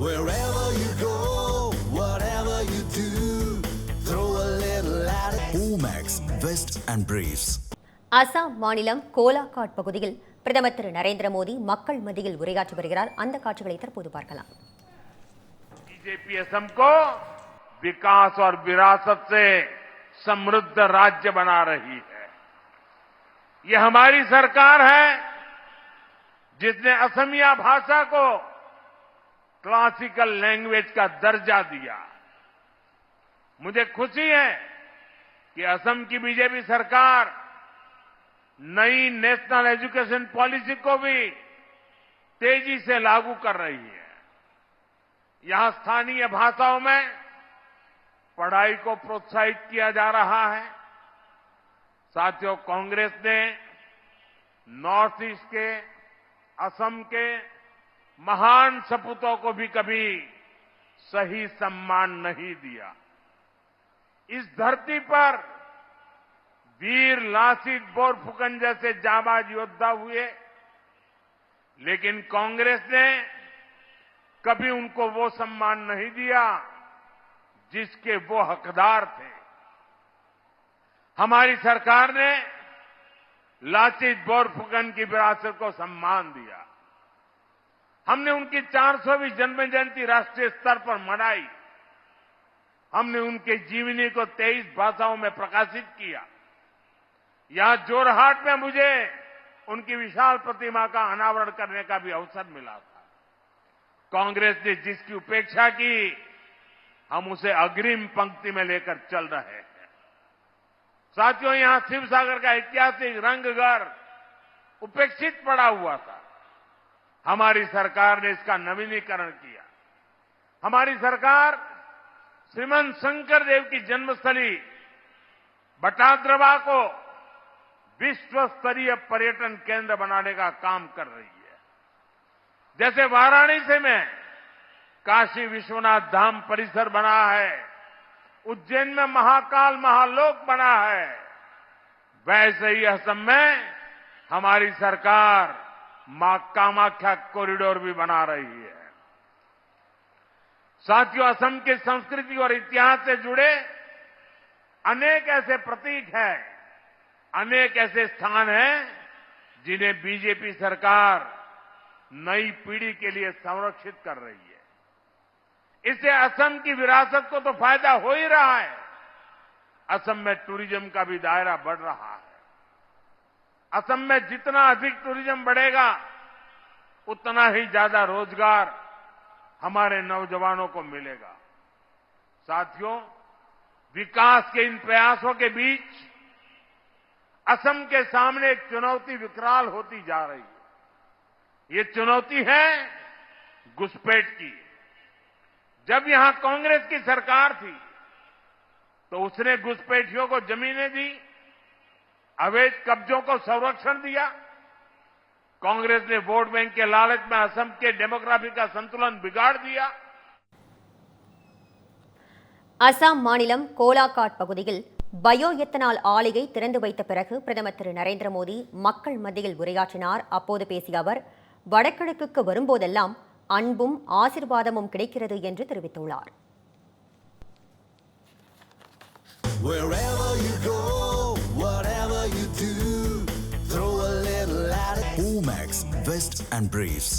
Wherever you go, whatever you do, throw a little at it. Omax, Vest and Briefs. Assam மாநிலம் கோலாகாட் பகுதியில் பிரதமர் திரு நரேந்திர மோடி மக்கள் மத்தியில் உரையாற்றி வருகிறார். அந்த காட்சிகளை தற்போது பார்க்கலாம். बीजेपी असम को विकास और विरासत से समृद्ध राज्य बना रही है. ये हमारी सरकार है जिसने असमिया भाषा को क्लासिकल लैंग्वेज का दर्जा दिया. मुझे खुशी है कि असम की बीजेपी सरकार नई नेशनल एजुकेशन पॉलिसी को भी तेजी से लागू कर रही है. यहां स्थानीय भाषाओं में पढ़ाई को प्रोत्साहित किया जा रहा है. साथियों, कांग्रेस ने नॉर्थ ईस्ट के, असम के महान सपूतों को भी कभी सही सम्मान नहीं दिया. इस धरती पर वीर लासित बोरफुकन जैसे जाबाज योद्धा हुए, लेकिन कांग्रेस ने कभी उनको वो सम्मान नहीं दिया जिसके वो हकदार थे. हमारी सरकार ने लासित बोरफुकन की विरासत को सम्मान दिया. हमने उनकी 400वीं जन्म जयंती राष्ट्रीय स्तर पर मनाई. हमने उनके जीवनी को 23 भाषाओं में प्रकाशित किया. यहां जोरहाट में मुझे उनकी विशाल प्रतिमा का अनावरण करने का भी अवसर मिला था. कांग्रेस ने जिसकी उपेक्षा की, हम उसे अग्रिम पंक्ति में लेकर चल रहे हैं. साथियों, यहां शिवसागर का ऐतिहासिक रंगघर उपेक्षित पड़ा हुआ था. हमारी सरकार ने इसका नवीनीकरण किया. हमारी सरकार श्रीमंत शंकर देव की जन्मस्थली बटाद्रवा को विश्व स्तरीय पर्यटन केंद्र बनाने का काम कर रही है. जैसे वाराणसी में काशी विश्वनाथ धाम परिसर बना है, उज्जैन में महाकाल महालोक बना है, वैसे ही असम में हमारी सरकार मां कामाख्या कॉरिडोर भी बना रही है. साथियों, असम की संस्कृति और इतिहास से जुड़े अनेक ऐसे प्रतीक हैं, अनेक ऐसे स्थान हैं जिन्हें बीजेपी सरकार नई पीढ़ी के लिए संरक्षित कर रही है. इससे असम की विरासत को तो फायदा हो ही रहा है, असम में टूरिज्म का भी दायरा बढ़ रहा है. असम में जितना अधिक टूरिज्म बढ़ेगा, उतना ही ज्यादा रोजगार हमारे नौजवानों को मिलेगा. साथियों, विकास के इन प्रयासों के बीच असम के सामने एक चुनौती विकराल होती जा रही है. ये चुनौती है घुसपैठ की. जब यहां कांग्रेस की सरकार थी तो उसने घुसपैठियों को जमीनें दी, अवैध कब्जों को संरक्षण दिया. कांग्रेस ने वोट बैंक के लालच में असम के डेमोग्राफी का संतुलन बिगाड़ दिया. அசாம் மாநிலம் கோலாகாட் பகுதியில் பயோ எத்தனால் ஆலையை திறந்து வைத்த பிறகு பிரதமர் திரு நரேந்திர மோடி மக்கள் மத்தியில் உரையாற்றினார். அப்போது பேசிய அவர், வடகிழக்குக்கு வரும்போதெல்லாம் அன்பும் ஆசிர்வாதமும் கிடைக்கிறது என்று தெரிவித்துள்ளார். Omax, Vest and Briefs.